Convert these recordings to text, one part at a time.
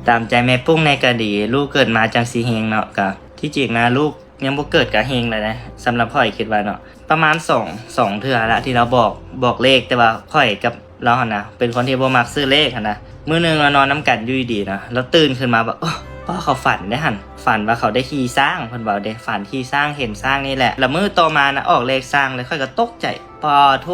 ตามใจแม่ปุ้งในกะดีลูกเกิดมาจังสีเฮงเนาะกะที่จริงนะลูกยังบ่เกิดกะเฮงเลยนะสำหรับพ่อยคิดว่าเนาะประมาณ2เทื่อละที่เราบอกเลขแต่ว่าพ่อยกับเราหั่นนะเป็นคนที่บ่มักซื้อเลขหั่นนะมื้อนึงเรานอนน้ำกันอยู่ดีนะแล้วตื่นขึ้นมาแบบพ่อเขาฝันได้หั่นฝันว่าเขาได้ขี่สร้างเพิ่นบอกได้ฝันขี่สร้างเห็นสร้างนี่แหละแล้วมื้อต่อมานะออกเลขสร้างเลยค่อยก็ตกใจปอโธ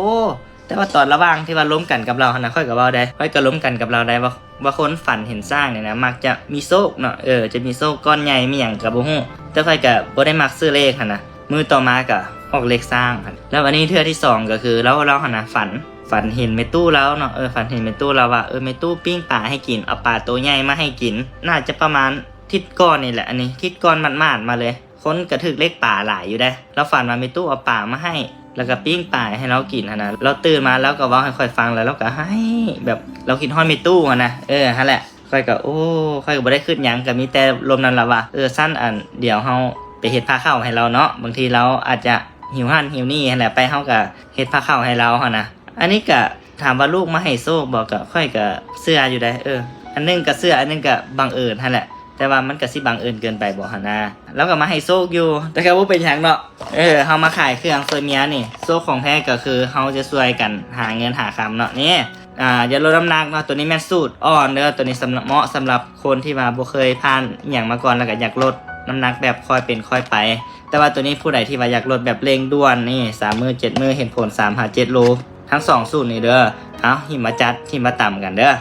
แต่ว่าตอนระหว่างที่ว่าล้มกันกับเราหั่นนะค่อยก็เว้าได้ค่อยก็ล้มกันกับเราได้ว่าคนฝันเห็นสร้างเนี่ยนะมักจะมีโชคเนาะจะมีโชคก้อนใหญ่มีหยังก็บ่ฮู้แต่ค่อยก็บ่ได้มักซื้อเลขหั่นนะมื้อต่อมาก็ออกเลขสร้างหั่นแล้ววันนี้เทื่อที่2ก็คือเราหั่นนะฝันเห็นแม่ตู้แล้วเนาะฝันเห็นแม่ตู้เราว่าแม่ตู้ปิ้งปลาให้กินเอาปลาตัวใหญ่มาให้กินน่าจะประมาณทิศก้อนนี่แหละอันนี้ทิศก้อนมันๆมาเลยคนกระถึกเลขปลาหลายอยู่ได้แล้วฝันว่าแม่ตู้เอาปลามาให้แล้วก็ปิ้งปลาให้เรากินหั่นนะเราตื่นมาแล้วก็เว้าให้ค่อยฟังแล้วเราก็ให้แบบเราคิดฮอดแม่ตู้หั่นนะหั่นแหละค่อยก็ค่อยก็บ่ได้คิดหยังก็มีแต่ลมนั่นล่ะว่าสั้นอันเดี๋ยวเฮาไปเฮ็ดผ้าข้าวให้เราเนาะบางทีเราอาจจะหิวหั่นหิวนี่หั่นแหละไปเฮาก็เฮ็ดผ้าข้าวให้เราหั่นนะอันนี้ก็ถามว่าลูกมาให้โชคบอกก็ค่อยก็เชื่ออยู่ได้อันนึงก็เชื่ออันนึงก็บังเอิญหั่นแหละแต่ว่ามันก็สิบังเอิญเกินไปบ่หั่นนะแล้วก็มาให้โชคอยู่แต่ก็บ่เป็นหยังเนาะเฮามาขายเครื่องช่วยเมียนี่โชคของแท้ก็คือเฮาจะช่วยกันหาเงินหาคำเนาะนี่อย่าลดน้ำหนักเนาะตัวนี้แม่นสูตรอ่อนเด้อตัวนี้เหมาะสำหรับคนที่ว่าบ่เคยผ่านอหยังมาก่อนแล้วก็อยากลดน้ำหนักแบบค่อยเป็นค่อยไปแต่ว่าตัวนี้ผู้ใดที่ว่าอยากลดแบบเร่งด่วนนี่3 มื้อ 7 มื้อเห็นผล 3-7 โลทั้ง2สูตรนี่เด้อเอาหิมมาจัดหิมมาต่ำกันเด้อ